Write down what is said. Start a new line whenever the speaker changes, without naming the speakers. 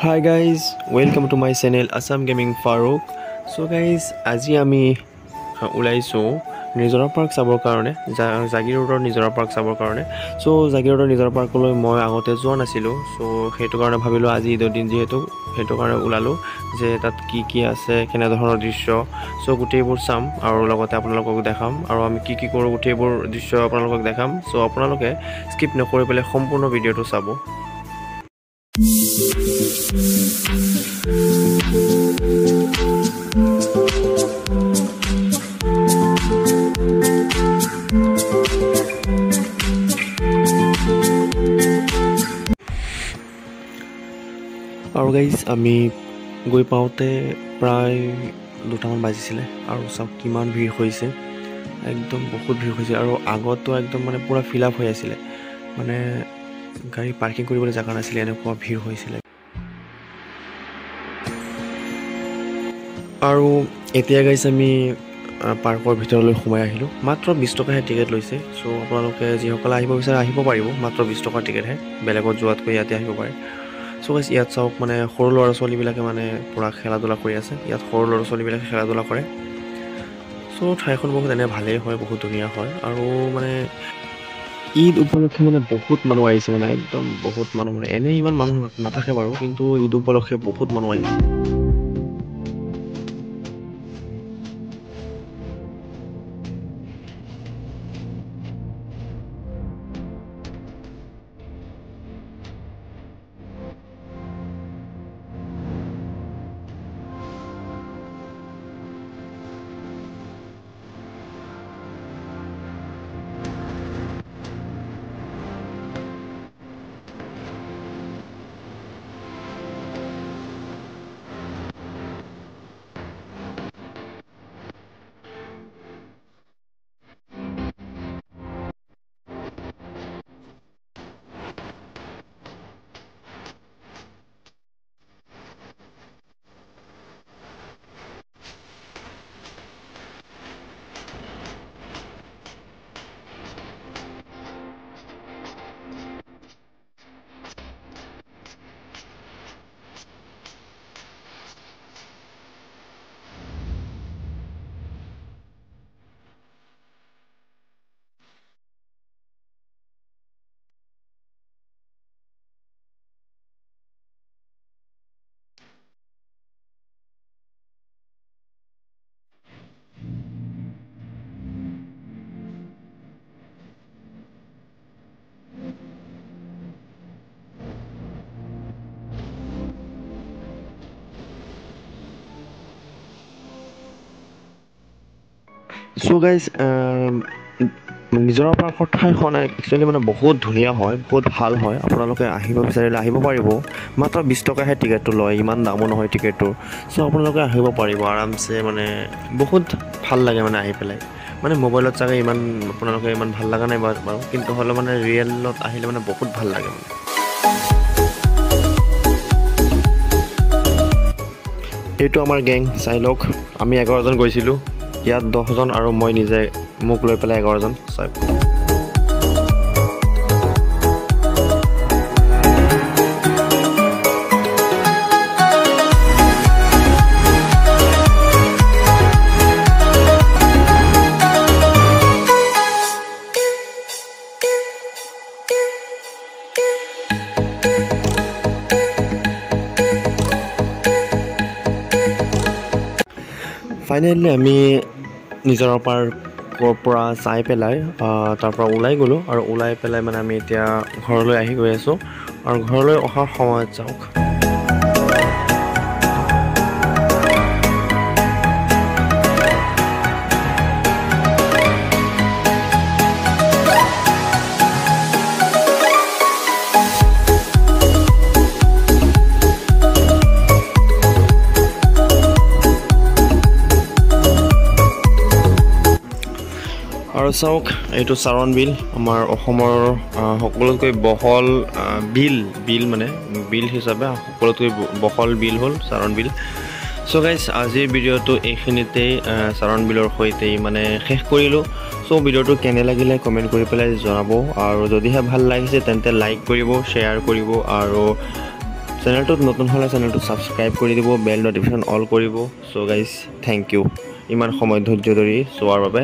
Hi guys, welcome to my channel Assam Gaming Farouk. So guys, আজি আমি ওলাইছো নিজৰা পাৰ্ক চাবৰ কাৰণে জাগিৰোডৰ নিজৰা পাৰ্ক চাবৰ কাৰণে। সো জাগিৰোডৰ নিজৰা পাৰ্কলৈ মই আগতে যোৱা নাছিলো। সো সেইটো কাৰণে ভাবিলো আজি ঈদৰ দিন যেহেতু সেইটো কাৰণে ওলালো যে তাত কি কি আছে কেনে ধৰণৰ দৃশ্য সো গোটেইবোৰ চাম আৰু লগতে আপোনালোকক দেখাম আৰু আমি কি কি কৰো গোটেইবোৰ দৃশ্য আপোনালোকক দেখাম। সো আপোনালোকে স্কিপ নকৰি পেলাই সম্পূৰ্ণ ভিডিঅটো চাব। আৰু গাইজ আমি গৈ পাওঁতে প্ৰায় 2টামান বাজিছিলে আৰু চাওক কিমান ভিৰ হৈছে, একদম বহুত ভিৰ হৈছে আৰু আগতো একদম মানে পুৰা ফিল আপ হৈ আছিলে, মানে গাড়ী পাৰ্কিং কৰিবলৈ জেগা নাছিলে, এনেকুৱা ভিৰ হৈছিলে। আৰু এতিয়া গাইজ আমি পাৰ্কৰ ভিতৰলৈ সোমাই আহিলোঁ। মাত্ৰ 20 টকাহে টিকেট লৈছে। চ' আপোনালোকে যিসকলে আহিব বিচাৰে আহিব পাৰিব, মাত্ৰ 20 টকাৰ টিকেটহে, বেলেগত যোৱাতকৈ ইয়াতে আহিব পাৰে। চ' গাইজ ইয়াত চাওক মানে সৰু ল'ৰা ছোৱালীবিলাকে মানে পূৰা খেলা ধূলা কৰি আছে। ইয়াত সৰু ল'ৰা ছোৱালীবিলাকে খেলা ধূলা কৰে। চ' ঠাইখন বহুত এনে ভালেই হয়, বহুত ধুনীয়া হয়। আৰু মানে ঈদ উপলক্ষে মানে বহুত মানুহ আহিছে, মানে একদম বহুত মানুহ, মানে এনেই ইমান মানুহ নাথাকে বাৰু, কিন্তু ঈদ উপলক্ষে বহুত মানুহ আহিছে। চ' গাইজ নিজৰা পাৰ্কৰ ঠাইখন একচুৱেলি মানে বহুত ধুনীয়া হয়, বহুত ভাল হয়। আপোনালোকে আহিব বিচাৰিলে আহিব পাৰিব, মাত্ৰ 20 টকাহে টিকেটটো লয়, ইমান দামো নহয় টিকেটটোৰ। চ' আপোনালোকে আহিব পাৰিব আৰামছে, মানে বহুত ভাল লাগে মানে আহি পেলাই। মানে মোবাইলত চাগে ইমান আপোনালোকে ইমান ভাল লগা নাই বাৰু, কিন্তু হ'লেও মানে ৰিয়েলত আহিলে মানে বহুত ভাল লাগে মানে। এইটো আমাৰ গেং, চাই লওক, আমি 11জন গৈছিলোঁ, ইয়াত 10জন আৰু মই নিজে মোক লৈ পেলাই 11জন। চাওক ফাইনেলি আমি নিজৰা পাৰ্কৰ পৰা চাই পেলাই তাৰ পৰা ওলাই গ'লোঁ, আৰু ওলাই পেলাই মানে আমি এতিয়া ঘৰলৈ আহি গৈ আছোঁ। আৰু ঘৰলৈ অহাৰ সময়ত চাওক আৰু চাওক এইটো চাৰণ বিল, আমাৰ অসমৰ সকলোতকৈ বহল বিল মানে বিল হিচাপে সকলোতকৈ বহল বিল হ'ল চাৰণ বিল। সো গাইস আজিৰ ভিডিওটো এইখিনিতেই চাৰণ বিলৰ সৈতেই মানে শেষ কৰিলোঁ। সো ভিডিওটো কেনে লাগিলে কমেন্ট কৰি পেলাই জনাব, আৰু যদিহে ভাল লাগিছে তেন্তে লাইক কৰিব, শ্বেয়াৰ কৰিব, আৰু চেনেলটোত নতুন হ'লে চেনেলটো ছাবস্ক্ৰাইব কৰি দিব, বেল নটিফিকেশ্যন অল কৰিব। চ' গাইজ থেংক ইউ ইমান সময় ধৈৰ্য ধৰি চোৱাৰ বাবে।